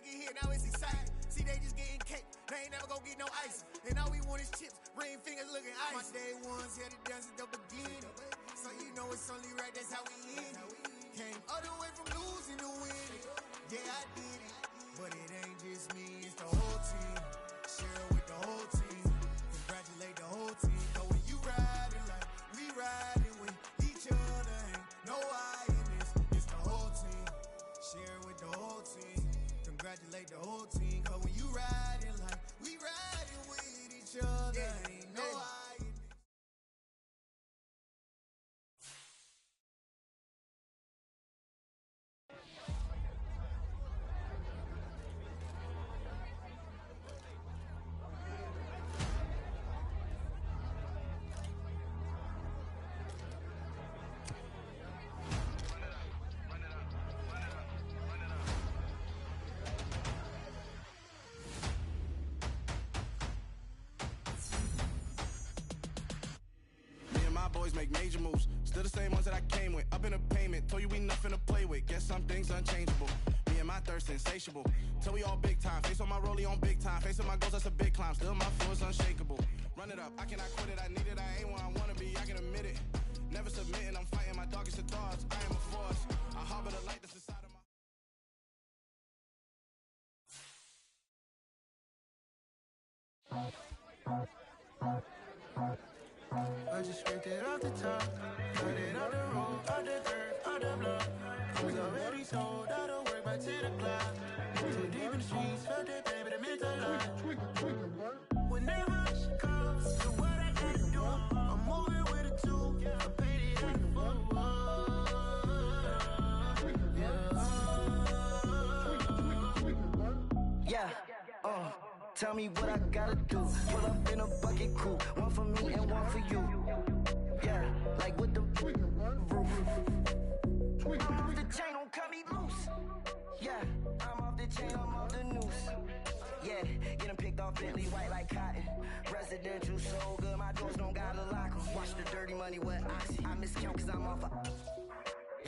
get hit, now it's exciting. See, they just getting cake, they ain't never gonna get no ice. And all we want is chips, ring fingers looking ice. My day ones here to dance at the beginning. So you know it's only right, that's how we end it. Came all the way from losing to winning. Yeah, I did it. But it ain't just me, it's the whole team. Share it with the whole team. Congratulate the whole team. Know when you riding like we riding with each other. Ain't no I in this, it's the whole team. Share it with the whole team. Congratulate the whole team. Cause when you riding like we riding with each other. Ain't no I in this. Boys make major moves, still the same ones that I came with. Up in a payment, told you we nothing to play with. Guess some things unchangeable. Me and my thirst insatiable. Till we all big time. Face on my rollie on big time. Face on my goals, that's a big climb. Still my flow is unshakable. Run it up, I cannot quit it. I need it, I ain't where I wanna be. I can admit it. Never submitting, I'm fighting my darkest of thoughts. I am a force. I harbor the light that's inside of my. I just scraped it off the top, cut it off the road, off the dirt, off the block. I was already sold out of work by 10 o'clock. Too deep in the streets, felt that baby, that meant a lot. Whenever she calls, do what I gotta do. I'm moving with a two, I paid it out the book. Yeah, tell me what I gotta do. Pull up in a bucket crew, one for me and one for you. Yeah, like with the roof. I'm off the chain, don't cut me loose. Yeah, I'm off the chain, I'm off the noose. Yeah, get them picked off Bentley, white like cotton. Residential so good, my doors don't gotta lock 'em. Watch the dirty money with oxy. I miscount cause I'm off a.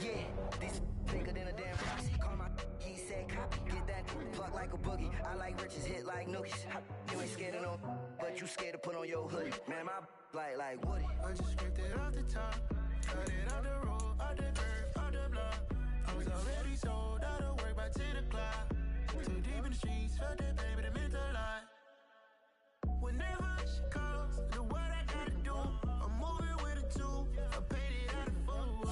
Yeah, these bigger than a damn proxy. Call my he said copy. Get that plug like a boogie. I like riches, hit like nookies. You ain't scared of no, but you scared to put on your hoodie. Man, my like Woody. I just scraped it off the top, cut it off the road, off the dirt, off the block. I was already sold out of work by 10 o'clock. Too deep in the streets, felt that baby, that meant a lot. Whenever she calls, do what I gotta do. I'm moving with a two, I paid it out of full.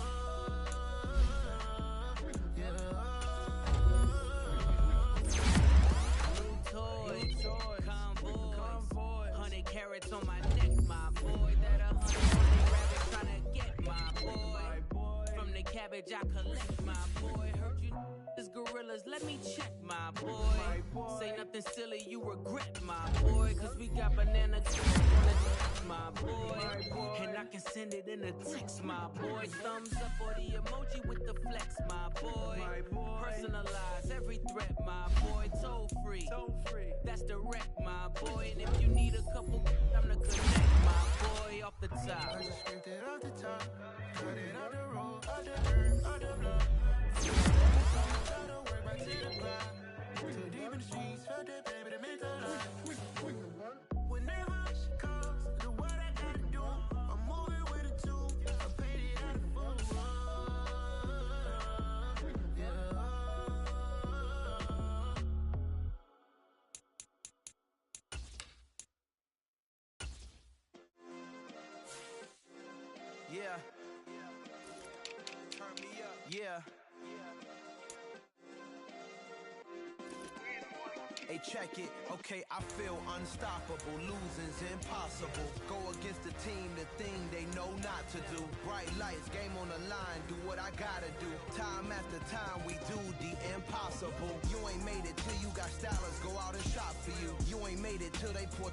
Toy, convoy, 100 carats on my neck, my boy. That 100 rabbits tryna get my boy. From the cabbage I collect, my boy. Heard you is gorillas, let me check, my boy. Say nothing silly, you regret, my boy. Cause we got banana my boy. And I can send it in a text, my boy. Thumbs up or the emoji with the flex, my boy. Personalize every threat, my boy. Toll free, that's direct, my boy. And if you need a couple, I'm the connect, my boy. Off the top, I just scraped it off the top, cut it off the road, off the dirt, off the block. I don't work by 10 o'clock. Too deep in the streets, felt that baby, that meant a lot. Whenever she calls, do what I gotta do. I'm moving with a two, I paid it out of full. Yeah. Turn me up. Yeah. Hey, check it. Okay, I feel unstoppable. Losing's impossible. Go against the team, the thing they know not to do. Bright lights, game on the line. Do what I gotta do. Time after time, we do the impossible. You ain't made it till you got stylers go out and shop for you. You ain't made it till they put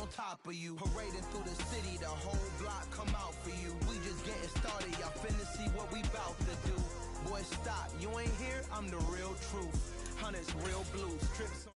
on top of you. Parading through the city, the whole block come out for you. We just getting started, y'all finna see what we bout to do. Boy, stop, you ain't here, I'm the real truth. Hunters, real blues, trips.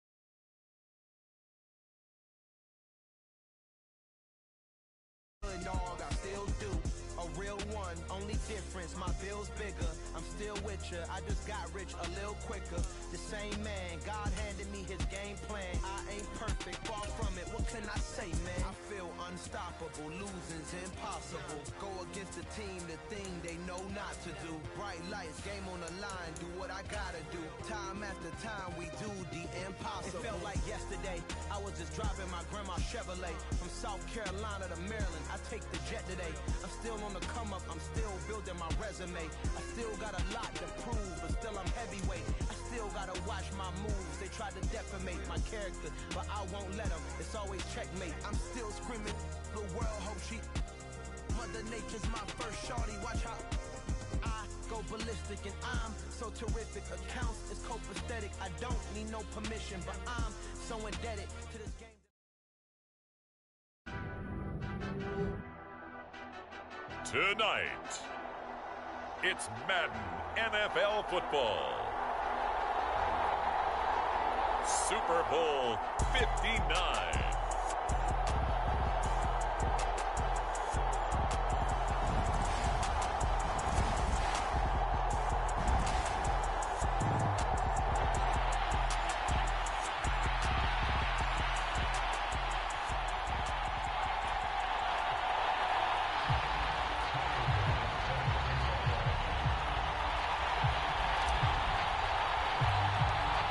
Dog, I still do. A real still one, only difference, my bill's bigger. I'm still with ya, I just got rich a little quicker. The same man, God handed me his game plan. I ain't perfect, far from it, what can I say, man? I feel unstoppable, losing's impossible. Go against the team, the thing they know not to do. Bright lights, game on the line, do what I gotta do. Time after time, we do the impossible. It felt like yesterday, I was just driving my grandma's Chevrolet. From South Carolina to Maryland, I take the jet today. I'm still on the come up, I'm still building my resume. I still got a lot to prove, but still I'm heavyweight. I still gotta watch my moves, they try to defamate my character, but I won't let them, it's always checkmate. I'm still screaming, the world hope she... Mother Nature's my first shorty, watch how I go ballistic and I'm so terrific. Accounts is copacetic, I don't need no permission, but I'm so indebted to this game. Tonight, it's Madden NFL football. Super Bowl 59.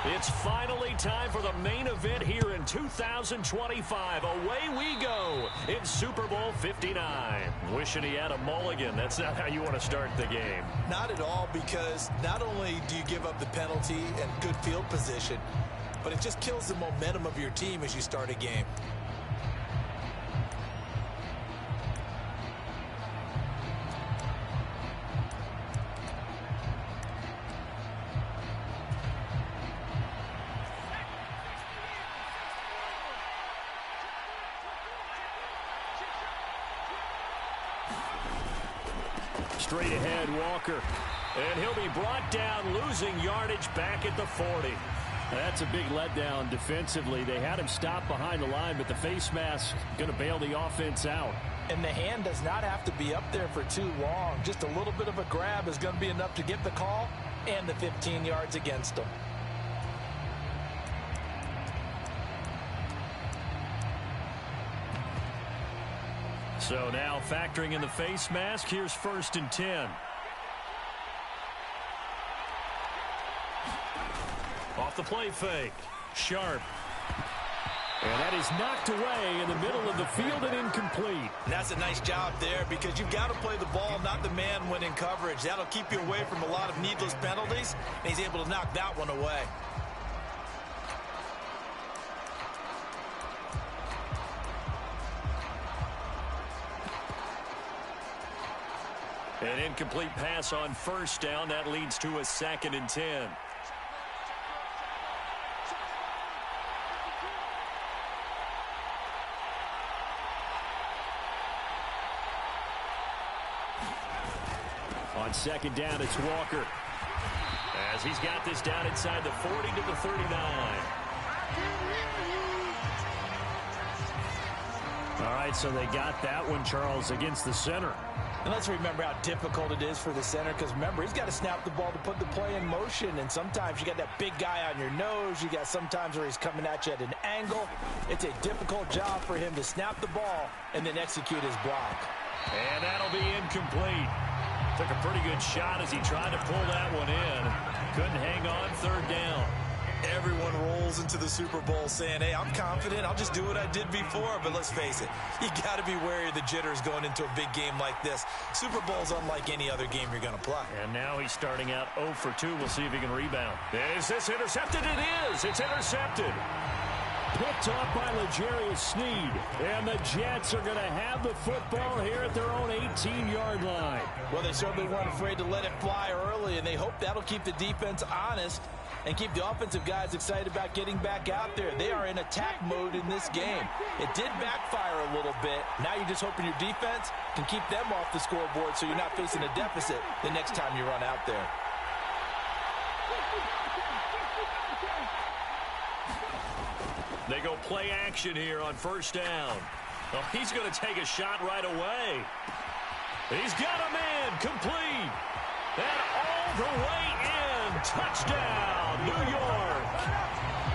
It's finally time for the main event here in 2025. Away we go in Super Bowl 59. Wishing he had a mulligan. That's not how you want to start the game. Not at all, because not only do you give up the penalty and good field position, but it just kills the momentum of your team as you start a game. Straight ahead, Walker. And he'll be brought down, losing yardage back at the 40. That's a big letdown defensively. They had him stop behind the line, but the face mask going to bail the offense out. And the hand does not have to be up there for too long. Just a little bit of a grab is going to be enough to get the call and the 15 yards against them. So now factoring in the face mask, here's 1st and 10. Off the play fake. Sharp. And that is knocked away in the middle of the field and incomplete. And that's a nice job there, because you've got to play the ball, not the man when in coverage. That'll keep you away from a lot of needless penalties, and he's able to knock that one away. An incomplete pass on 1st down. That leads to a 2nd and 10. On 2nd down, it's Walker. As he's got this down inside the 40 to the 39. All right, so they got that one, Charles, against the center. And let's remember how difficult it is for the center, because remember, he's got to snap the ball to put the play in motion, and sometimes you got that big guy on your nose. You got sometimes where he's coming at you at an angle. It's a difficult job for him to snap the ball and then execute his block. And that'll be incomplete. Took a pretty good shot as he tried to pull that one in. Couldn't hang on, 3rd down. Everyone rolls into the Super Bowl saying, hey, I'm confident, I'll just do what I did before. But let's face it, you got to be wary of the jitters going into a big game like this. Super Bowl's unlike any other game you're going to play. And now he's starting out 0 for 2. We'll see if he can rebound. Is this intercepted? It is. It's intercepted. Picked off by L'Jarius Sneed. And the Jets are going to have the football here at their own 18-yard line. Well, they certainly weren't afraid to let it fly early, and they hope that'll keep the defense honest and keep the offensive guys excited about getting back out there. They are in attack mode in this game. It did backfire a little bit. Now you're just hoping your defense can keep them off the scoreboard so you're not facing a deficit the next time you run out there. They go play action here on 1st down. Oh, he's going to take a shot right away. He's got a man complete. And all the way in. Touchdown, New York.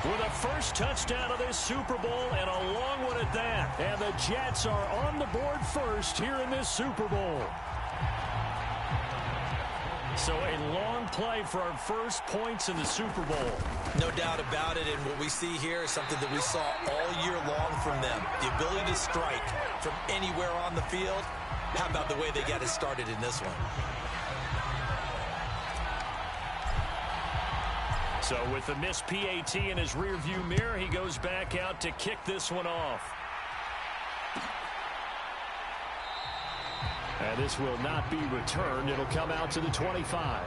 With the first touchdown of this Super Bowl and a long one at that. And the Jets are on the board first here in this Super Bowl. So a long play for our first points in the Super Bowl. No doubt about it, and what we see here is something that we saw all year long from them. The ability to strike from anywhere on the field. How about the way they got it started in this one? So with the missed PAT in his rearview mirror, he goes back out to kick this one off. And this will not be returned. It'll come out to the 25.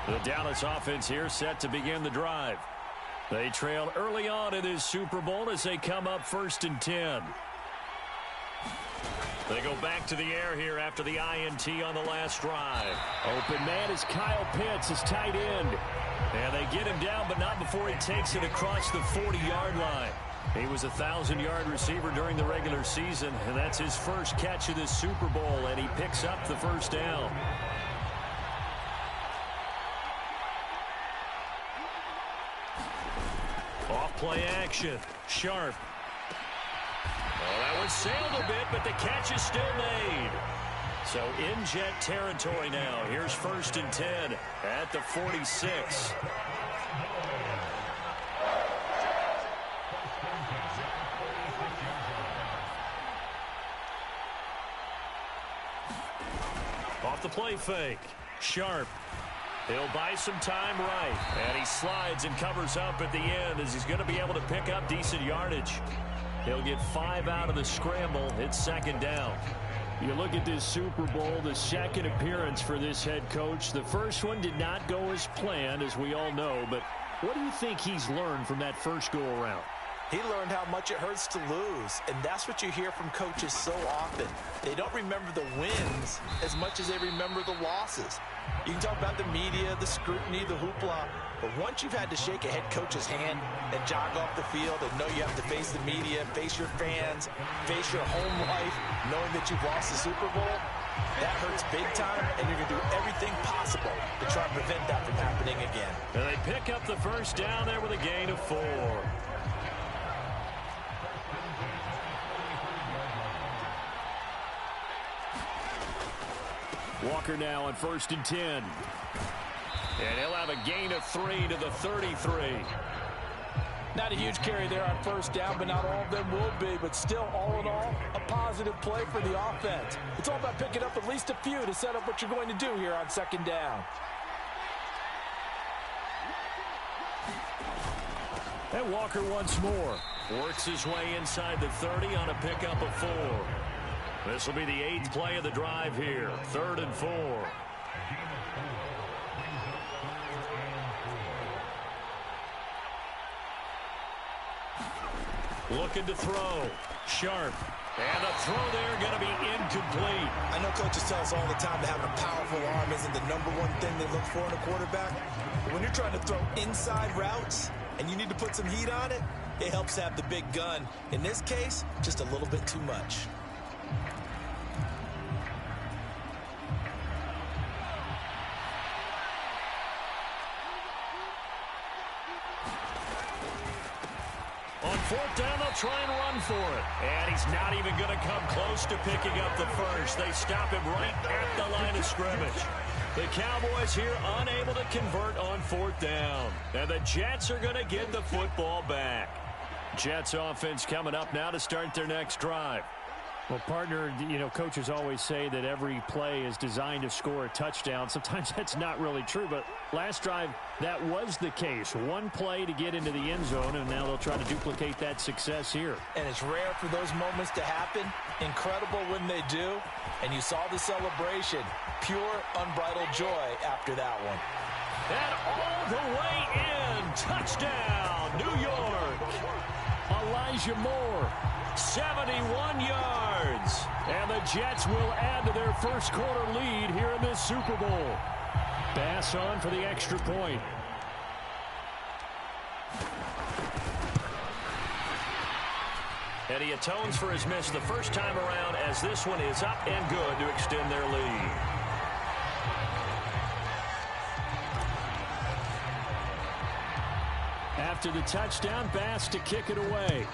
The Dallas offense here set to begin the drive. They trail early on in this Super Bowl as they come up 1st and 10. They go back to the air here after the INT on the last drive. Open man is Kyle Pitts, his tight end. And they get him down, but not before he takes it across the 40-yard line. He was a 1,000-yard receiver during the regular season, and that's his first catch of this Super Bowl, and he picks up the first down. Off play action. Sharp. Oh, that one sailed a bit, but the catch is still made. So in Jet territory now. Here's 1st and 10 at the 46. Off the play fake. Sharp. He'll buy some time right. And he slides and covers up at the end as he's going to be able to pick up decent yardage. He'll get 5 out of the scramble. It's 2nd down. You look at this Super Bowl, the second appearance for this head coach. The first one did not go as planned, as we all know. But what do you think he's learned from that first go-around? He learned how much it hurts to lose, and that's what you hear from coaches so often. They don't remember the wins as much as they remember the losses. You can talk about the media, the scrutiny, the hoopla, but once you've had to shake a head coach's hand and jog off the field and know you have to face the media, face your fans, face your home life, knowing that you've lost the Super Bowl, that hurts big time, and you're going to do everything possible to try and prevent that from happening again. And they pick up the first down there with a gain of 4. Walker now on 1st and 10. And he'll have a gain of 3 to the 33. Not a huge carry there on 1st down, but not all of them will be. But still, all in all, a positive play for the offense. It's all about picking up at least a few to set up what you're going to do here on 2nd down. And Walker once more. Works his way inside the 30 on a pickup of 4. This will be the 8th play of the drive here. 3rd and 4. Looking to throw. Sharp. And a throw there going to be incomplete. I know coaches tell us all the time that having a powerful arm isn't the #1 thing they look for in a quarterback. But when you're trying to throw inside routes and you need to put some heat on it, it helps have the big gun. In this case, just a little bit too much. On 4th down, they'll try and run for it. And he's not even going to come close to picking up the first. They stop him right at the line of scrimmage. The Cowboys here unable to convert on 4th down. And the Jets are going to get the football back. Jets offense coming up now to start their next drive. Well, partner, you know, coaches always say that every play is designed to score a touchdown. Sometimes that's not really true, but last drive, that was the case. One play to get into the end zone, and now they'll try to duplicate that success here. And it's rare for those moments to happen. Incredible when they do. And you saw the celebration. Pure, unbridled joy after that one. And all the way in. Touchdown, New York. Elijah Moore. 71 yards. And the Jets will add to their first quarter lead here in this Super Bowl. Bass on for the extra point. And he atones for his miss the first time around as this one is up and good to extend their lead. After the touchdown, Bass to kick it away.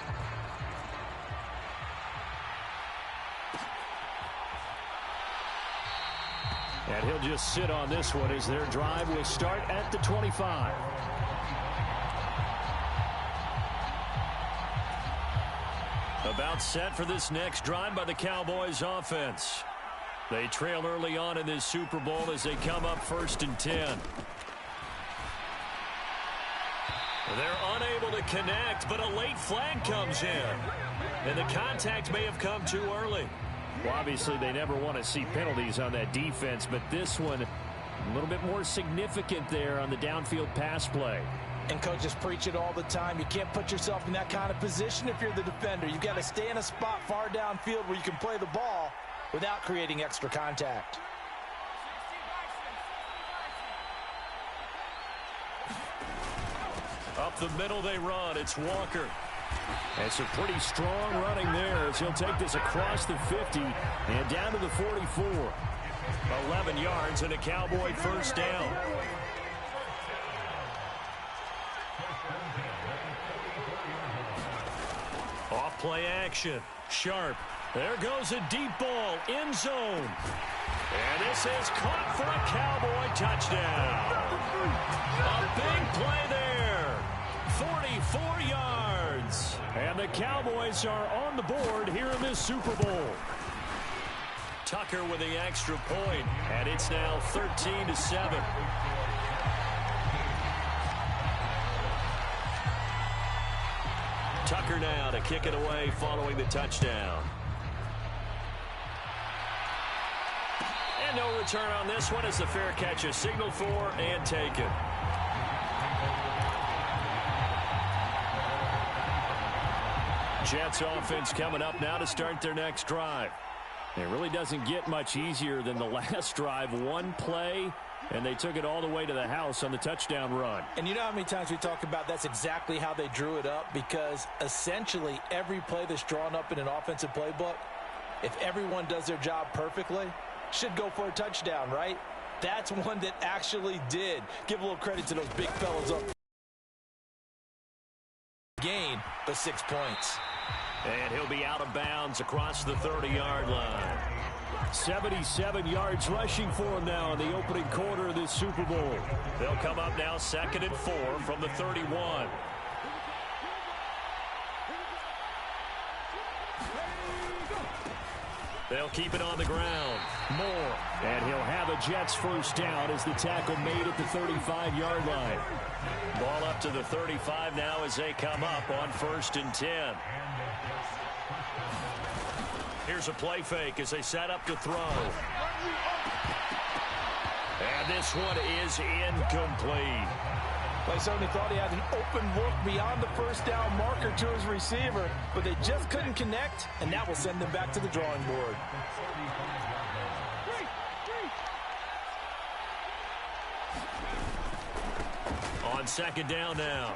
And he'll just sit on this one as their drive will start at the 25. About set for this next drive by the Cowboys offense. They trail early on in this Super Bowl as they come up 1st and 10. They're unable to connect, but a late flag comes in. And the contact may have come too early. Well, obviously, they never want to see penalties on that defense, but this one a little bit more significant there on the downfield pass play. And coaches preach it all the time. You can't put yourself in that kind of position if you're the defender. You've got to stay in a spot far downfield where you can play the ball without creating extra contact. Up the middle they run. It's Walker. And some pretty strong running there as he'll take this across the 50 and down to the 44. 11 yards and a Cowboy first down. Off play action. Sharp. There goes a deep ball. End zone. And this is caught for a Cowboy touchdown. A big play there. 44 yards. And the Cowboys are on the board here in this Super Bowl. Tucker with the extra point, and it's now 13-7. Tucker now to kick it away following the touchdown. And no return on this one as the fair catch is signaled for and taken. Jets offense coming up now to start their next drive. It really doesn't get much easier than the last drive. One play, and they took it all the way to the house on the touchdown run. And you know how many times we talk about that's exactly how they drew it up, because essentially every play that's drawn up in an offensive playbook, if everyone does their job perfectly, should go for a touchdown, right? That's one that actually did. Give a little credit to those big fellas up. Gain, but 6 points. And he'll be out of bounds across the 30-yard line. 77 yards rushing for him now in the opening quarter of this Super Bowl. They'll come up now 2nd and 4 from the 31. They'll keep it on the ground. Moore. And he'll have a Jets first down as the tackle made at the 35-yard line. Ball up to the 35 now as they come up on 1st and 10. Here's a play fake as they set up to throw. And this one is incomplete. Play certainly thought he had an open look beyond the first down marker to his receiver, but they just couldn't connect, and that will send them back to the drawing board. On 2nd down now,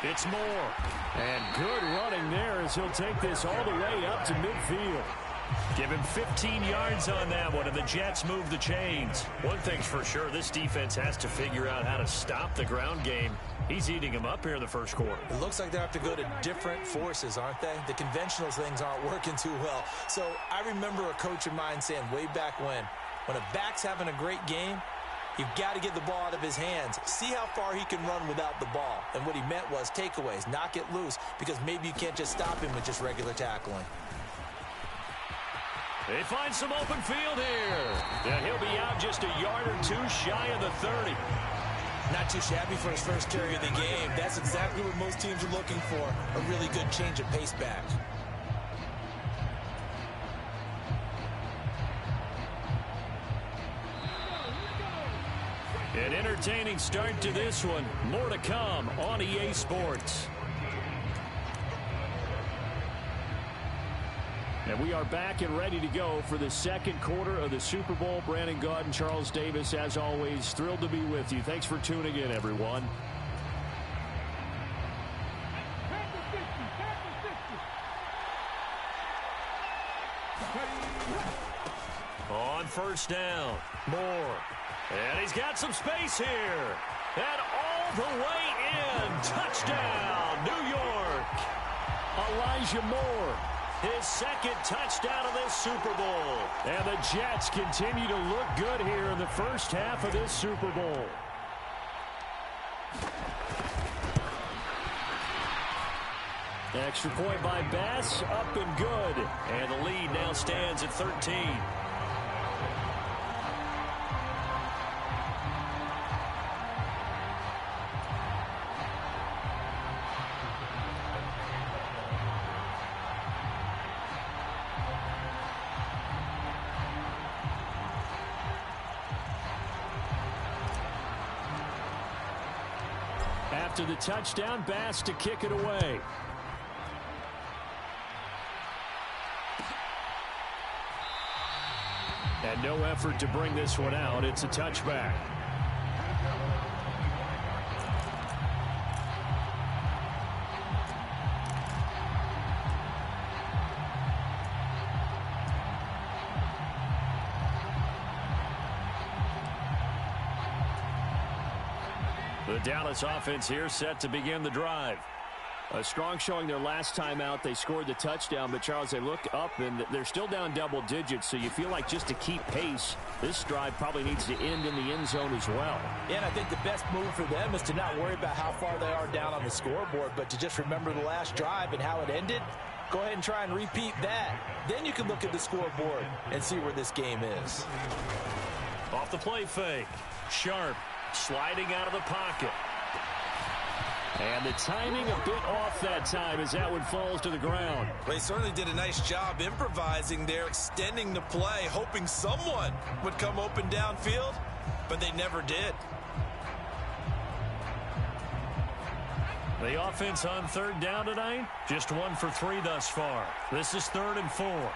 it's Moore. And good running there as he'll take this all the way up to midfield. Give him 15 yards on that one, and the Jets move the chains. One thing's for sure, this defense has to figure out how to stop the ground game. He's eating them up here in the first quarter. It looks like they have to go to different forces, aren't they? The conventional things aren't working too well. So I remember a coach of mine saying way back when a back's having a great game, you've got to get the ball out of his hands. See how far he can run without the ball. And what he meant was takeaways, knock it loose, because maybe you can't just stop him with just regular tackling. They find some open field here. And he'll be out just a yard or two shy of the 30. Not too shabby for his first carry of the game. That's exactly what most teams are looking for, a really good change of pace back. An entertaining start to this one. More to come on EA Sports. And we are back and ready to go for the second quarter of the Super Bowl. Brandon Gaud and Charles Davis, as always, thrilled to be with you. Thanks for tuning in, everyone. On first down, Moore. And he's got some space here. And all the way in. Touchdown, New York. Elijah Moore. His second touchdown of this Super Bowl. And the Jets continue to look good here in the first half of this Super Bowl. Extra point by Bass, up and good. And the lead now stands at 13. After the touchdown, Bass to kick it away. And no effort to bring this one out. It's a touchback. The Dallas offense here set to begin the drive. A strong showing their last time out. They scored the touchdown, but, Charles, they look up, and they're still down double digits, so you feel like just to keep pace, this drive probably needs to end in the end zone as well. Yeah, and I think the best move for them is to not worry about how far they are down on the scoreboard, but to just remember the last drive and how it ended. Go ahead and try and repeat that. Then you can look at the scoreboard and see where this game is. Off the play fake. Sharp sliding out of the pocket. And the timing a bit off that time as that one falls to the ground. They certainly did a nice job improvising there, extending the play, hoping someone would come open downfield, but they never did. The offense on third down tonight, just 1 for 3 thus far. This is 3rd and 4.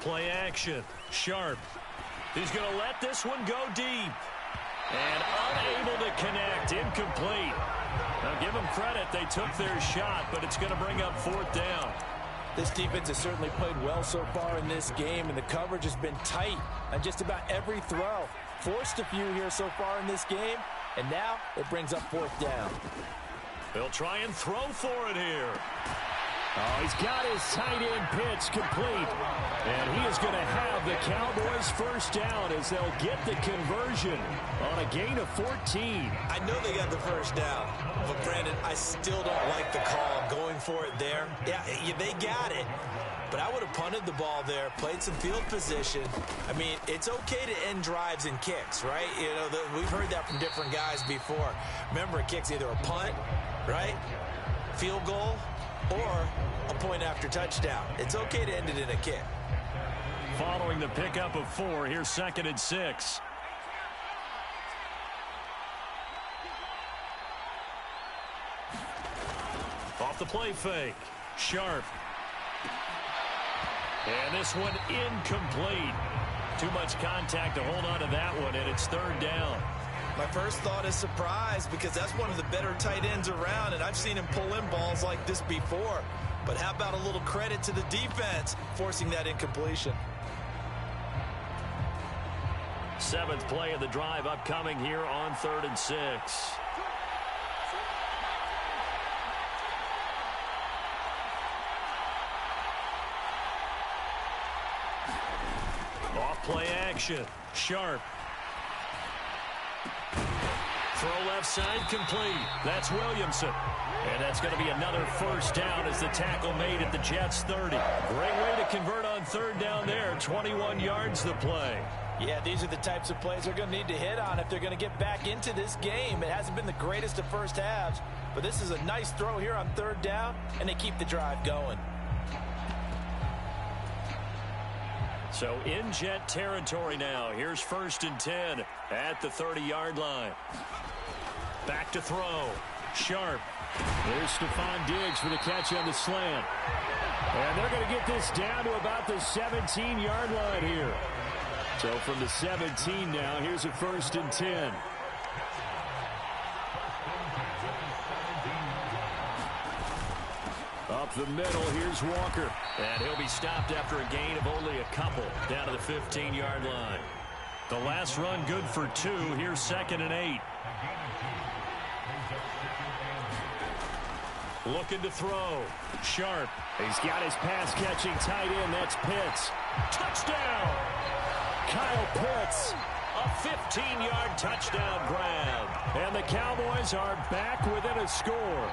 Play action. Sharp. He's going to let this one go deep. And unable to connect. Incomplete. Now give them credit. They took their shot, but it's going to bring up 4th down. This defense has certainly played well so far in this game, and the coverage has been tight on just about every throw. Forced a few here so far in this game, and now it brings up 4th down. They'll try and throw for it here. Oh, he's got his tight end pitch complete. And he is going to have the Cowboys first down as they'll get the conversion on a gain of 14. I know they got the first down, but, Brandon, I still don't like the call going for it there. Yeah, they got it, but I would have punted the ball there, played some field position. I mean, it's okay to end drives and kicks, right? You know, we've heard that from different guys before. Remember, a kick's either a punt, right, field goal, or a point after touchdown. It's okay to end it in a kick. Following the pickup of 4, here's 2nd and 6. Off the play fake. Sharp. And this one incomplete. Too much contact to hold on to that one, and it's 3rd down. My first thought is surprise, because that's one of the better tight ends around, and I've seen him pull in balls like this before. But how about a little credit to the defense forcing that incompletion? 7th play of the drive upcoming here on 3rd and 6. Off play action. Sharp. Throw left side complete. That's Williamson. And that's going to be another first down as the tackle made at the Jets' 30. Great way to convert on 3rd down there. 21 yards the play. Yeah, these are the types of plays they're going to need to hit on if they're going to get back into this game. It hasn't been the greatest of first halves, but this is a nice throw here on 3rd down, and they keep the drive going. So in Jet territory now. Here's 1st and 10 at the 30-yard line. Back to throw. Sharp. There's Stephon Diggs for the catch on the slant. And they're going to get this down to about the 17-yard line here. So from the 17 now, here's a 1st and 10. Up the middle, here's Walker. And he'll be stopped after a gain of only a couple down to the 15-yard line. The last run good for 2. Here's 2nd and 8. Looking to throw. Sharp. He's got his pass-catching tight end. That's Pitts. Touchdown! Kyle Pitts. A 15-yard touchdown grab. And the Cowboys are back within a score.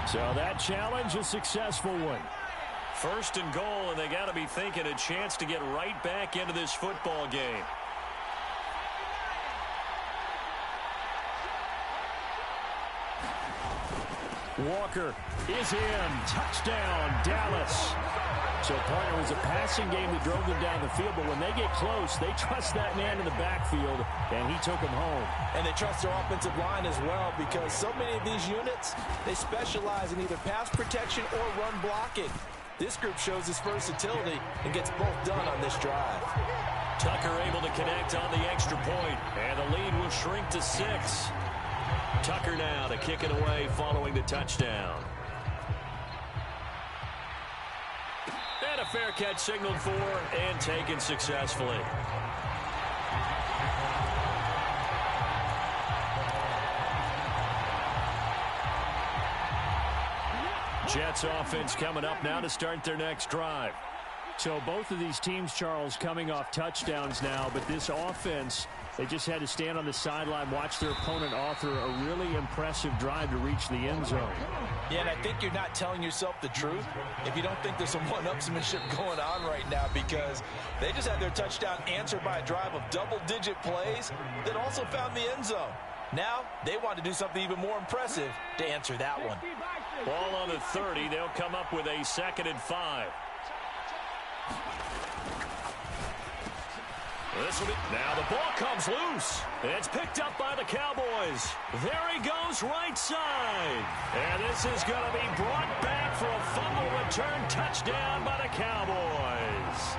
So that challenge, a successful one. 1st and goal, and they got to be thinking a chance to get right back into this football game. Walker is in. Touchdown, Dallas. So, partner, it was a passing game that drove them down the field, but when they get close, they trust that man in the backfield, and he took them home. And they trust their offensive line as well, because so many of these units, they specialize in either pass protection or run blocking. This group shows its versatility and gets both done on this drive. Tucker able to connect on the extra point, and the lead will shrink to 6. Tucker now to kick it away following the touchdown. And a fair catch signaled for and taken successfully. Jets offense coming up now to start their next drive. So both of these teams, Charles, coming off touchdowns now, but this offense, they just had to stand on the sideline, watch their opponent author a really impressive drive to reach the end zone. Yeah, and I think you're not telling yourself the truth if you don't think there's some one-upsmanship going on right now, because they just had their touchdown answered by a drive of double-digit plays that also found the end zone. Now, they want to do something even more impressive to answer that one. Ball on the 30. They'll come up with a 2nd and 5. Now the ball comes loose. It's picked up by the Cowboys. There he goes right side. And this is going to be brought back for a fumble return touchdown by the Cowboys.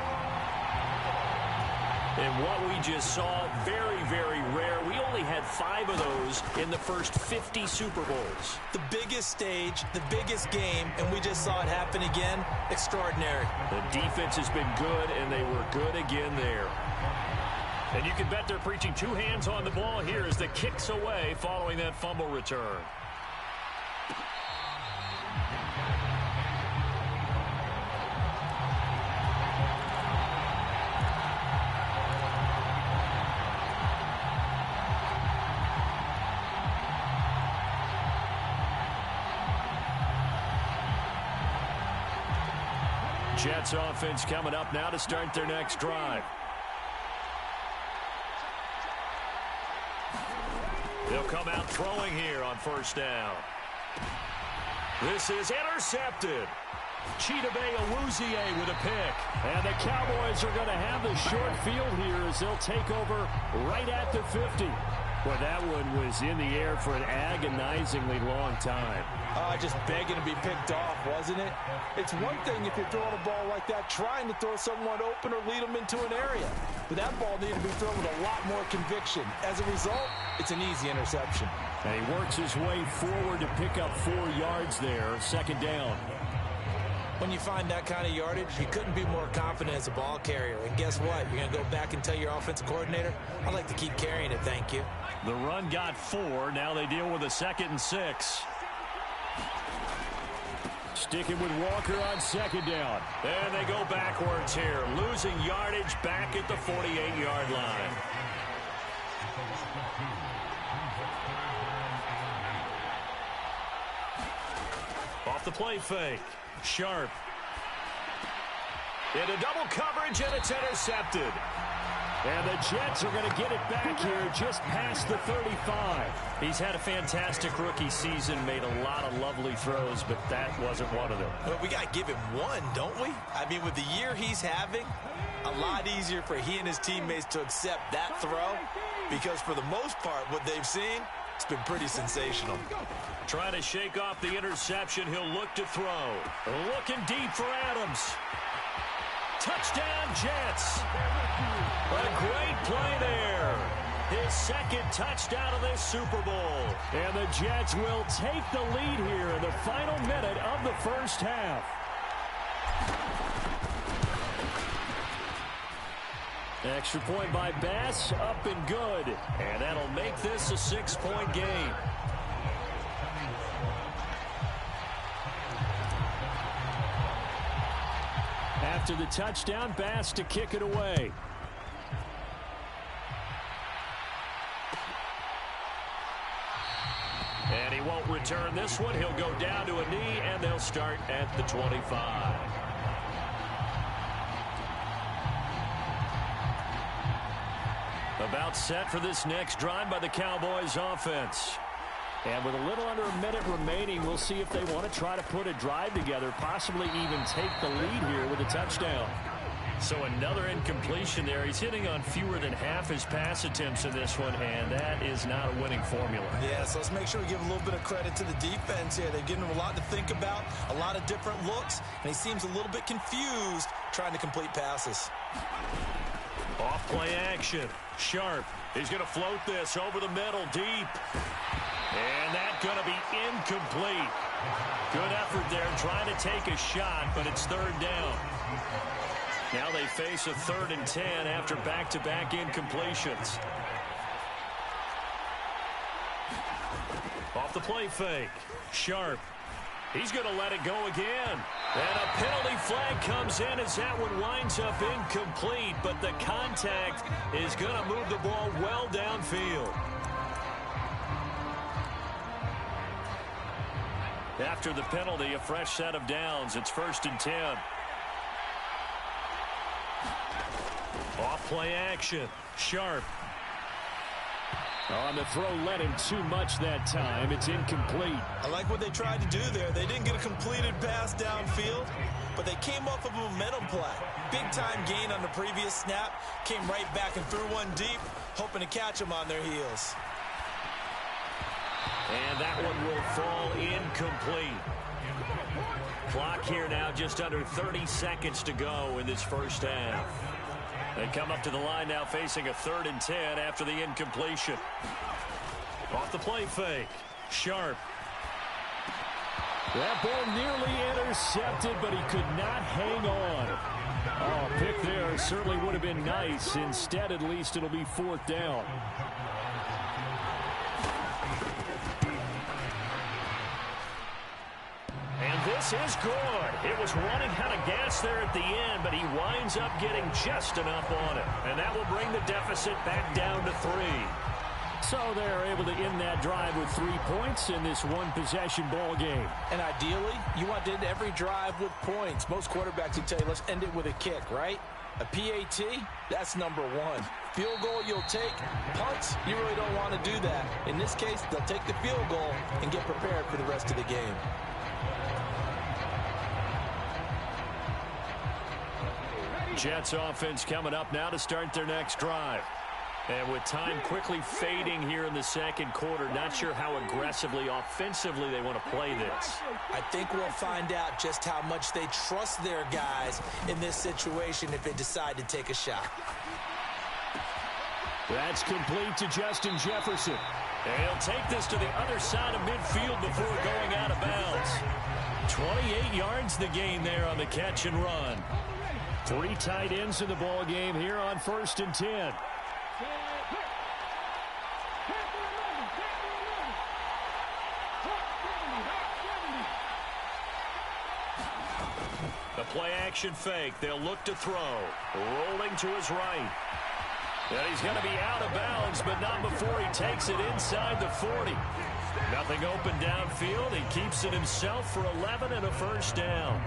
And what we just saw, very, very rare. We only had 5 of those in the first 50 Super Bowls. The biggest stage, the biggest game, and we just saw it happen again. Extraordinary. The defense has been good, and they were good again there. And you can bet they're preaching 2 hands on the ball here as the kick's away following that fumble return. Jets offense coming up now to start their next drive. They'll come out throwing here on 1st down. This is intercepted. Chidobe Awuzie with a pick. And the Cowboys are going to have the short field here as they'll take over right at the 50. Well, that one was in the air for an agonizingly long time. Just begging to be picked off, wasn't it? It's one thing if you're throwing a ball like that, trying to throw someone open or lead them into an area. But that ball needed to be thrown with a lot more conviction. As a result, it's an easy interception. And he works his way forward to pick up 4 yards there, 2nd down. When you find that kind of yardage, you couldn't be more confident as a ball carrier. And guess what? You're going to go back and tell your offensive coordinator, I'd like to keep carrying it, thank you. The run got 4. Now they deal with a 2nd and 6. Sticking with Walker on 2nd down. And they go backwards here, losing yardage back at the 48-yard line. Off the play fake. Sharp. Into double coverage, and it's intercepted. And the Jets are going to get it back here just past the 35. He's had a fantastic rookie season, made a lot of lovely throws, but that wasn't one of them. But we got to give him one, don't we? I mean, with the year he's having, a lot easier for he and his teammates to accept that throw, because for the most part, what they've seen, it's been pretty sensational. Trying to shake off the interception, he'll look to throw. Looking deep for Adams. Touchdown, Jets. A great play there. His second touchdown of this Super Bowl. And the Jets will take the lead here in the final minute of the first half. Extra point by Bass, up and good. And that'll make this a 6-point game. After the touchdown, Bass to kick it away. And he won't return this one. He'll go down to a knee, and they'll start at the 25. About set for this next drive by the Cowboys offense. And with a little under a minute remaining, we'll see if they want to try to put a drive together, possibly even take the lead here with a touchdown. So another incompletion there. He's hitting on fewer than half his pass attempts in this one, and that is not a winning formula. Yeah, so let's make sure we give a little bit of credit to the defense here. They've given him a lot to think about, a lot of different looks, and he seems a little bit confused trying to complete passes. Off play action. Sharp. He's going to float this over the middle deep. And that's going to be incomplete. Good effort there trying to take a shot, but it's third down. Now they face a 3rd and 10 after back-to-back incompletions. Off the play fake. Sharp. He's going to let it go again. And a penalty flag comes in as that one winds up incomplete, but the contact is going to move the ball well downfield. After the penalty, a fresh set of downs. It's 1st and 10. Off play action. Sharp. On the throw, led him too much that time. It's incomplete. I like what they tried to do there. They didn't get a completed pass downfield, but they came off of a momentum play. Big-time gain on the previous snap. Came right back and threw one deep, hoping to catch them on their heels. And that one will fall incomplete. Clock here now just under 30 seconds to go in this first half. They come up to the line now facing a 3rd and 10 after the incompletion. Off the play fake. Sharp. That ball nearly intercepted, but he could not hang on. Oh, pick there certainly would have been nice. Instead, at least it'll be 4th down. This is good. It was running out of gas there at the end, but he winds up getting just enough on it. And that will bring the deficit back down to 3. So they're able to end that drive with 3 points in this one-possession ball game. And ideally, you want to end every drive with points. Most quarterbacks will tell you, let's end it with a kick, right? A PAT, that's number 1. Field goal you'll take. Punts, you really don't want to do that. In this case, they'll take the field goal and get prepared for the rest of the game. Jets offense coming up now to start their next drive. And with time quickly fading here in the second quarter, not sure how aggressively, offensively they want to play this. I think we'll find out just how much they trust their guys in this situation if they decide to take a shot. That's complete to Justin Jefferson. And he'll take this to the other side of midfield before going out of bounds. 28 yards the gain there on the catch and run. 3 tight ends in the ball game here on 1st and 10. The play action fake. They'll look to throw. Rolling to his right. And he's going to be out of bounds, but not before he takes it inside the 40. Nothing open downfield. He keeps it himself for 11 and a first down.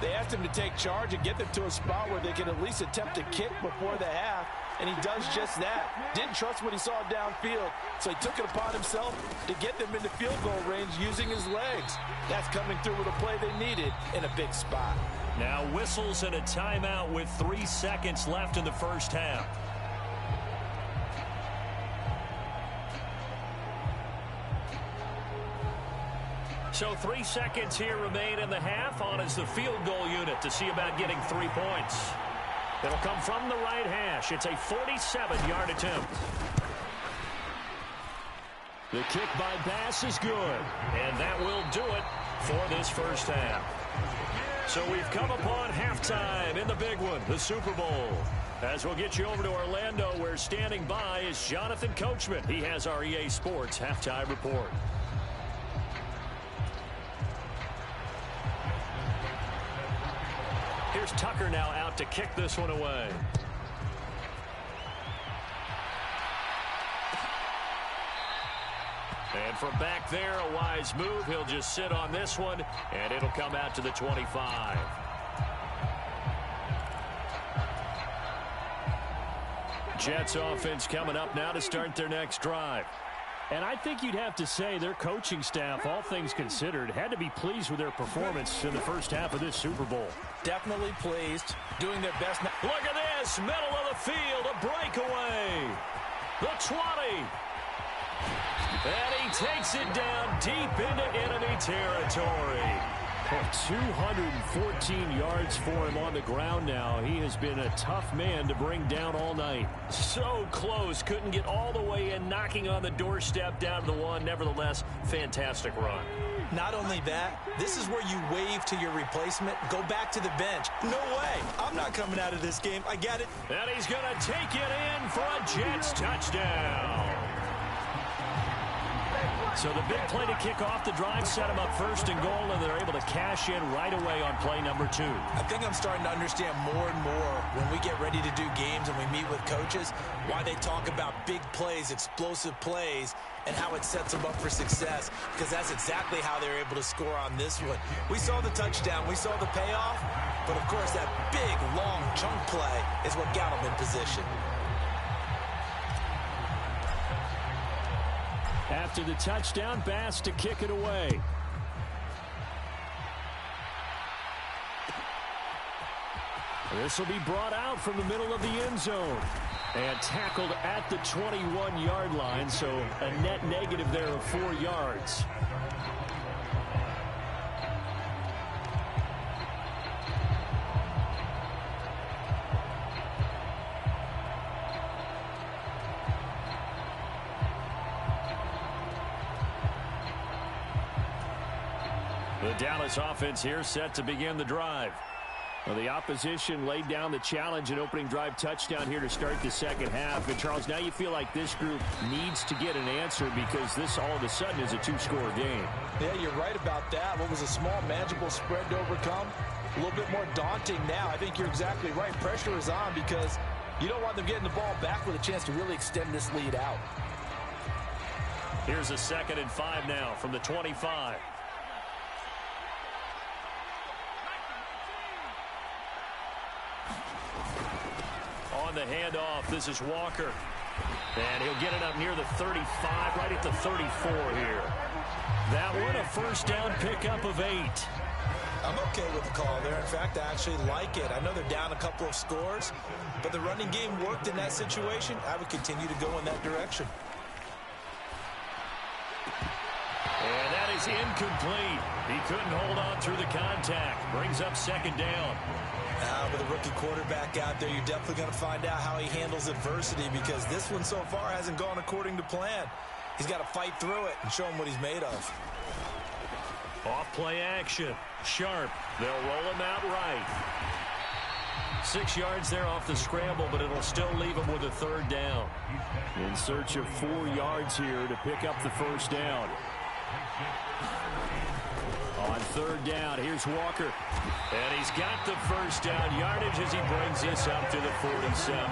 They asked him to take charge and get them to a spot where they can at least attempt to kick before the half, and he does just that. Didn't trust what he saw downfield, so he took it upon himself to get them into field goal range using his legs. That's coming through with a play they needed in a big spot. Now whistles and a timeout with 3 seconds left in the first half. So 3 seconds here remain in the half. On is the field goal unit to see about getting 3 points. It'll come from the right hash. It's a 47-yard attempt. The kick by Bass is good. And that will do it for this first half. So we've come upon halftime in the big one, the Super Bowl. As we'll get you over to Orlando, where standing by is Jonathan Coachman. He has our EA Sports halftime report. Here's Tucker now out to kick this one away. And from back there, a wise move. He'll just sit on this one, and it'll come out to the 25. Jets offense coming up now to start their next drive. And I think you'd have to say their coaching staff, all things considered, had to be pleased with their performance in the first half of this Super Bowl. Definitely pleased, doing their best. Look at this, middle of the field, a breakaway. The 20. And he takes it down deep into enemy territory. 214 yards for him on the ground now. He has been a tough man to bring down all night. So close. Couldn't get all the way in, knocking on the doorstep down to the one. Nevertheless, fantastic run. Not only that, this is where you wave to your replacement, go back to the bench. No way. I'm not coming out of this game. I get it. And he's going to take it in for a Jets touchdown. So the big play to kick off the drive set him up first and goal, and they're able to cash in right away on play number 2. I think I'm starting to understand more and more when we get ready to do games and we meet with coaches why they talk about big plays, explosive plays, and how it sets them up for success, because that's exactly how they're able to score on this one. We saw the touchdown. We saw the payoff, but, of course, that big, long chunk play is what got them in position. After the touchdown, Bass to kick it away. This will be brought out from the middle of the end zone and tackled at the 21-yard line, so a net negative there of 4 yards. The Dallas offense here set to begin the drive. Well, the opposition laid down the challenge and opening drive touchdown here to start the second half. And, Charles, now you feel like this group needs to get an answer because this all of a sudden is a 2-score game. Yeah, you're right about that. What was a small, manageable spread to overcome, a little bit more daunting now. I think you're exactly right. Pressure is on because you don't want them getting the ball back with a chance to really extend this lead out. Here's a 2nd and 5 now from the 25. On the handoff, this is Walker. And he'll get it up near the 35, right at the 34 here. That one, a first down pickup of 8. I'm okay with the call there. In fact, I actually like it. I know they're down a couple of scores, but the running game worked in that situation. I would continue to go in that direction. And that is incomplete. He couldn't hold on through the contact. Brings up 2nd down. With a rookie quarterback out there, you're definitely going to find out how he handles adversity because this one so far hasn't gone according to plan. He's got to fight through it and show him what he's made of. Off play action. Sharp. They'll roll him out right. 6 yards there off the scramble, but it'll still leave him with a 3rd down. In search of 4 yards here to pick up the first down. On 3rd down, here's Walker. And he's got the first down yardage as he brings this up to the 47.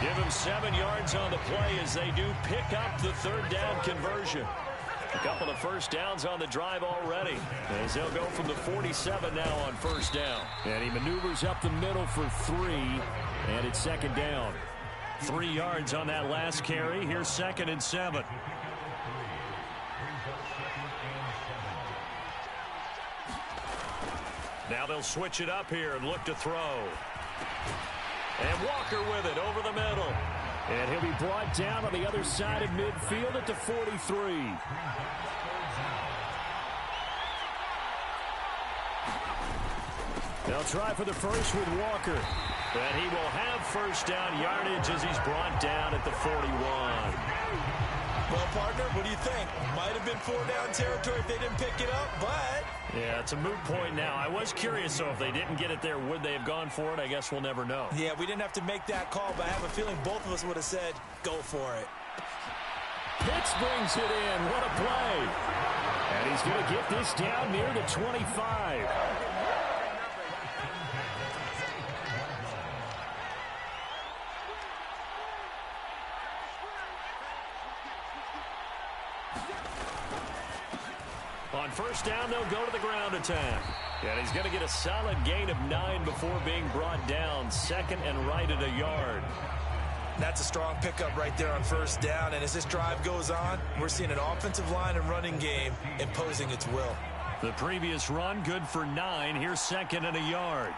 Give him 7 yards on the play as they do pick up the 3rd down conversion. A couple of first downs on the drive already as they'll go from the 47 now on 1st down. And he maneuvers up the middle for 3, and it's 2nd down. 3 yards on that last carry. Here's 2nd and 7. Now they'll switch it up here and look to throw. And Walker with it over the middle. And he'll be brought down on the other side of midfield at the 43. They'll try for the first with Walker. And he will have first down yardage as he's brought down at the 41. Well, partner, what do you think? Might have been 4-down territory if they didn't pick it up, but... Yeah, it's a moot point now. I was curious, so if they didn't get it there, would they have gone for it? I guess we'll never know. Yeah, we didn't have to make that call, but I have a feeling both of us would have said, go for it. Pitts brings it in. What a play. And he's going to get this down near the 25. On first down, they'll go to the ground attack. And he's going to get a solid gain of 9 before being brought down. 2nd and right at a yard. That's a strong pickup right there on first down. And as this drive goes on, we're seeing an offensive line and running game imposing its will. The previous run, good for 9. Here's 2nd and a yard.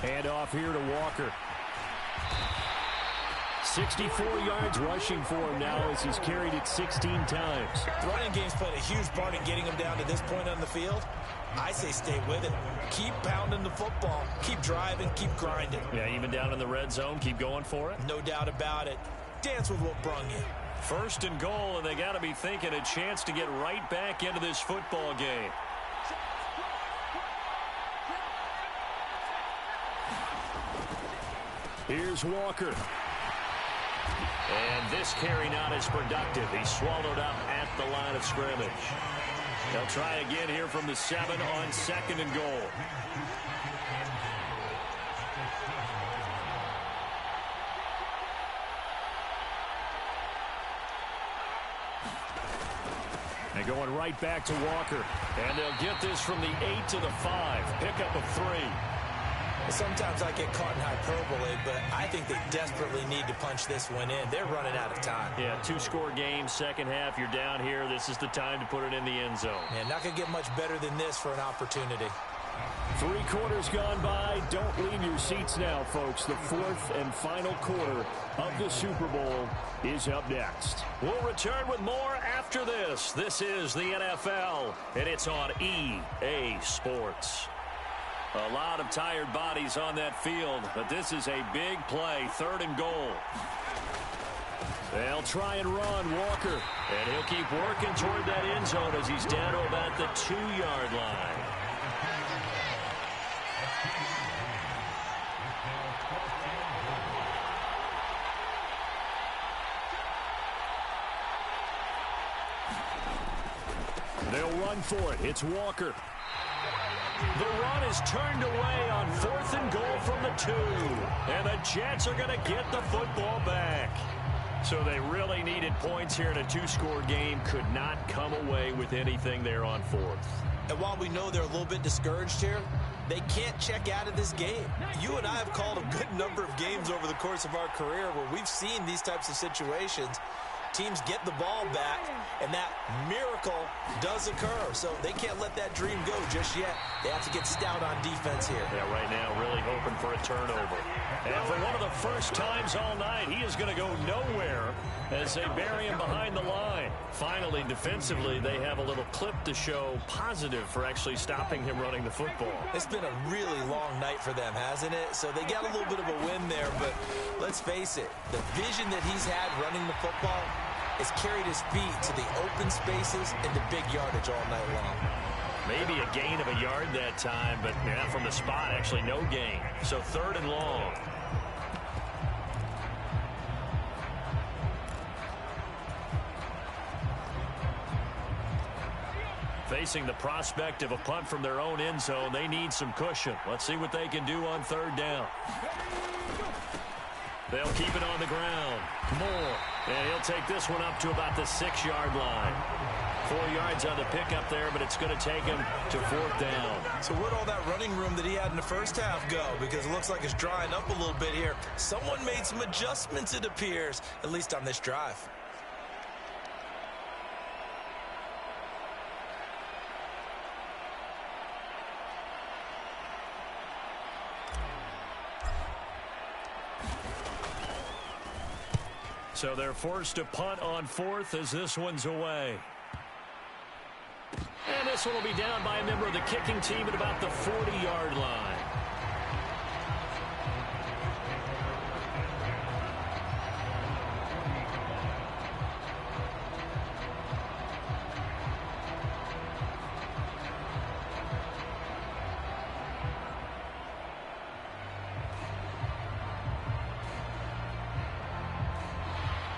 Hand off here to Walker. 64 yards rushing for him now as he's carried it 16 times. The running game's played a huge part in getting him down to this point on the field. I say stay with it. Keep pounding the football. Keep driving. Keep grinding. Yeah, even down in the red zone, keep going for it. No doubt about it. Dance with what brung you. 1st and goal, and they got to be thinking a chance to get right back into this football game. Here's Walker. And this carry not as productive. He's swallowed up at the line of scrimmage. They'll try again here from the 7 on 2nd and goal. And going right back to Walker. And they'll get this from the 8 to the 5. Pickup of 3. Sometimes I get caught in hyperbole, but I think they desperately need to punch this one in. They're running out of time. Yeah, 2-score game, second half, you're down here. This is the time to put it in the end zone. Man, not going to get much better than this for an opportunity. 3 quarters gone by. Don't leave your seats now, folks. The 4th and final quarter of the Super Bowl is up next. We'll return with more after this. This is the NFL, and it's on EA Sports. A lot of tired bodies on that field, but this is a big play, 3rd and goal. They'll try and run Walker. And he'll keep working toward that end zone as he's down to about the 2-yard line. They'll run for it. It's Walker. The run is turned away on 4th and goal from the 2. And the Jets are going to get the football back. So they really needed points here in a 2-score game. Could not come away with anything there on 4th. And while we know they're a little bit discouraged here, they can't check out of this game. You and I have called a good number of games over the course of our career where we've seen these types of situations. Teams get the ball back, and that miracle does occur. So they can't let that dream go just yet. They have to get stout on defense here. Yeah, right now really hoping for a turnover. And for one of the first times all night, he is going to go nowhere as they bury him behind the line. Finally, defensively, they have a little clip to show positive for actually stopping him running the football. It's been a really long night for them, hasn't it? So they got a little bit of a win there, but let's face it, the vision that he's had running the football has carried his feet to the open spaces and the big yardage all night long. Maybe a gain of a yard that time, but yeah, from the spot, actually no gain. So 3rd and long. Facing the prospect of a punt from their own end zone, they need some cushion. Let's see what they can do on 3rd down. They'll keep it on the ground. Moore. And he'll take this one up to about the 6-yard line. 4 yards on the pickup there, but it's going to take him to 4th down. So where'd all that running room that he had in the first half go? Because it looks like it's drying up a little bit here. Someone made some adjustments, it appears, at least on this drive. So they're forced to punt on 4th as this one's away. And this one will be down by a member of the kicking team at about the 40-yard line.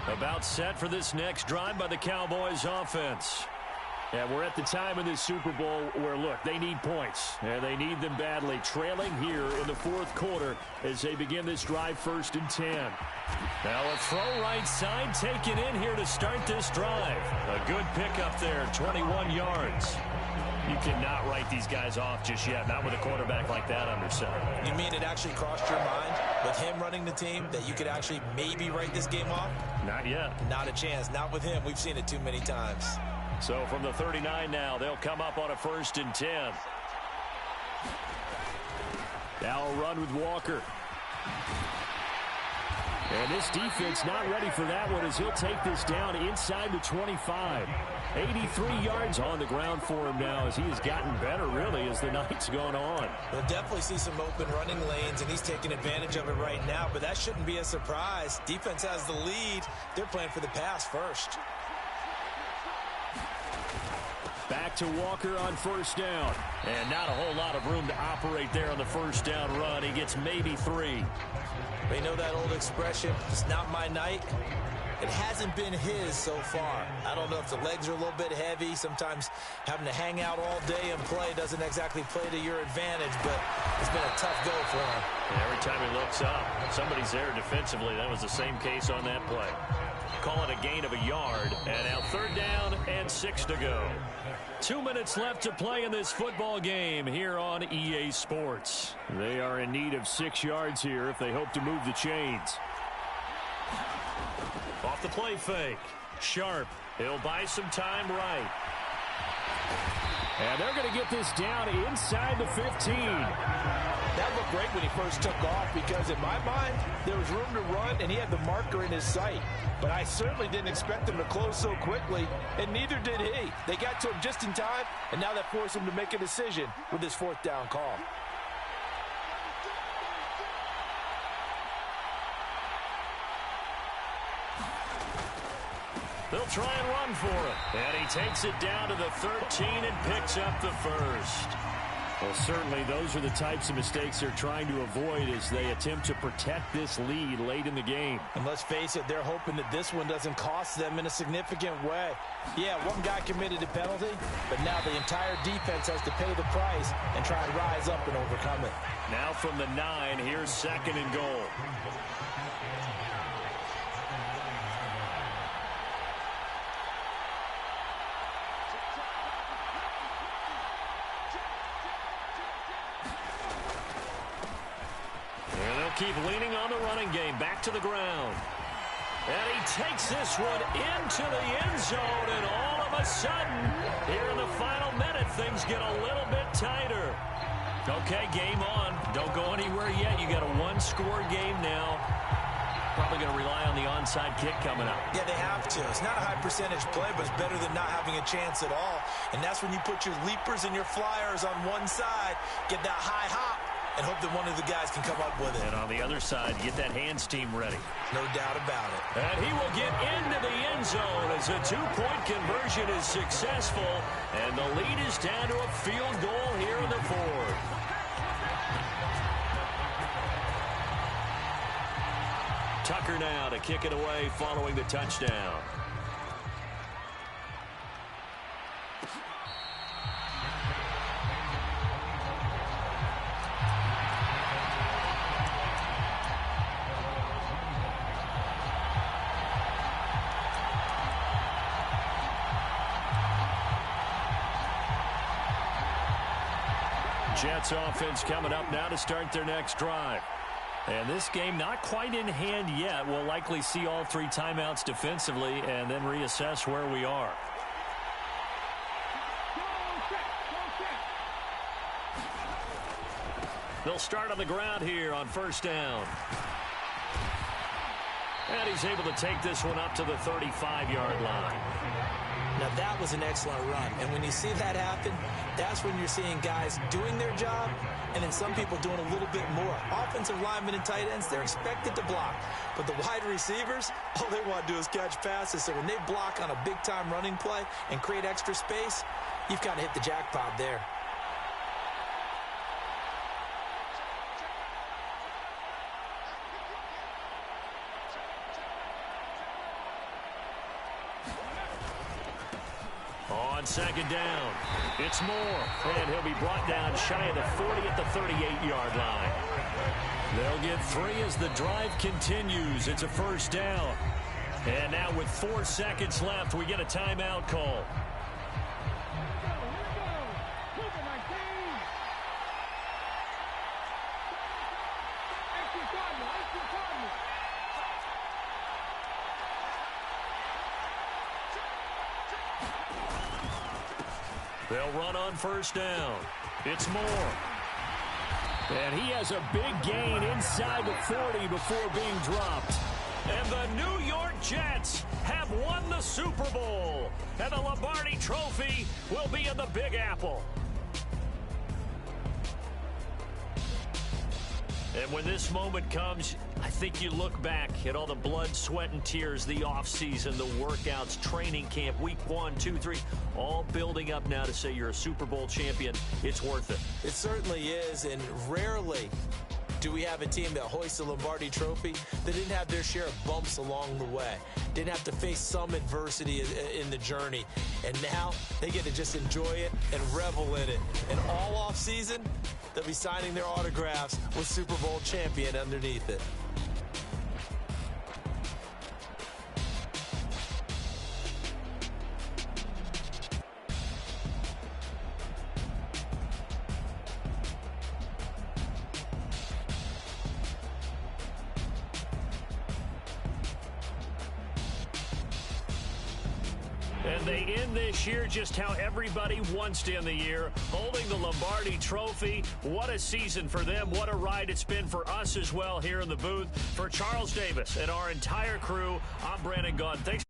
About set for this next drive by the Cowboys offense. Yeah, we're at the time in this Super Bowl where, look, they need points. And they need them badly. Trailing here in the 4th quarter as they begin this drive 1st and 10. Now a throw right side taken in here to start this drive. A good pickup there, 21 yards. You cannot write these guys off just yet, not with a quarterback like that under center. You mean it actually crossed your mind with him running the team that you could actually maybe write this game off? Not yet. Not a chance. Not with him. We've seen it too many times. So from the 39 now, they'll come up on a 1st and 10. Now a run with Walker. And this defense not ready for that one as he'll take this down inside the 25. 83 yards on the ground for him now as he has gotten better, really, as the night's gone on. We'll definitely see some open running lanes, and he's taking advantage of it right now, but that shouldn't be a surprise. Defense has the lead. They're playing for the pass first. Back to Walker on 1st down. And not a whole lot of room to operate there on the 1st down run. He gets maybe 3. They know that old expression, it's not my night. It hasn't been his so far. I don't know if the legs are a little bit heavy. Sometimes having to hang out all day and play doesn't exactly play to your advantage, but it's been a tough go for him. And every time he looks up, somebody's there defensively. That was the same case on that play. Call it a gain of a yard. And now 3rd down and 6 to go. 2 minutes left to play in this football game here on EA Sports. They are in need of 6 yards here if they hope to move the chains. Off the play fake. Sharp. He'll buy some time right. And they're going to get this down inside the 15. That looked great when he first took off because in my mind, there was room to run and he had the marker in his sight. But I certainly didn't expect him to close so quickly, and neither did he. They got to him just in time, and now that forced him to make a decision with his 4th down call. They'll try and run for it. And he takes it down to the 13 and picks up the 1st. Well, certainly those are the types of mistakes they're trying to avoid as they attempt to protect this lead late in the game. And let's face it, they're hoping that this one doesn't cost them in a significant way. Yeah, one guy committed a penalty, but now the entire defense has to pay the price and try and rise up and overcome it. Now from the 9, here's 2nd and goal. Keep leaning on the running game. Back to the ground. And he takes this one into the end zone. And all of a sudden, here in the final minute, things get a little bit tighter. Okay, game on. Don't go anywhere yet. You got a 1-score game now. Probably going to rely on the onside kick coming up. Yeah, they have to. It's not a high percentage play, but it's better than not having a chance at all. And that's when you put your leapers and your flyers on one side, get that high hop, and hope that one of the guys can come up with it. And on the other side, get that hands team ready. No doubt about it. And he will get into the end zone as a 2-point conversion is successful. And the lead is down to a field goal here in the 4th. Tucker now to kick it away following the touchdown. Jets offense coming up now to start their next drive. And this game not quite in hand yet. We'll likely see all 3 timeouts defensively and then reassess where we are. They'll start on the ground here on first down. And he's able to take this one up to the 35-yard line. Now, that was an excellent run. And when you see that happen, that's when you're seeing guys doing their job and then some people doing a little bit more. Offensive linemen and tight ends, they're expected to block. But the wide receivers, all they want to do is catch passes. So when they block on a big-time running play and create extra space, you've kind of hit the jackpot there. On second down, it's Moore, and he'll be brought down shy of the 40 at the 38-yard line. They'll get 3 as the drive continues. It's a first down. And now with 4 seconds left, we get a timeout call. They'll run on first down. It's Moore. And he has a big gain inside the 40 before being dropped. And the New York Jets have won the Super Bowl. And the Lombardi Trophy will be in the Big Apple. And when this moment comes, I think you look back at all the blood, sweat, and tears, the offseason, the workouts, training camp, week 1, 2, 3, all building up now to say you're a Super Bowl champion. It's worth it. It certainly is, and rarely do we have a team that hoists the Lombardi Trophy that didn't have their share of bumps along the way, didn't have to face some adversity in the journey, and now they get to just enjoy it and revel in it. And all off season, they'll be signing their autographs with Super Bowl champion underneath it. And they end this year just how everybody wants to end the year, holding the Lombardi Trophy. What a season for them. What a ride it's been for us as well here in the booth. For Charles Davis and our entire crew, I'm Brandon Gaudin. Thanks.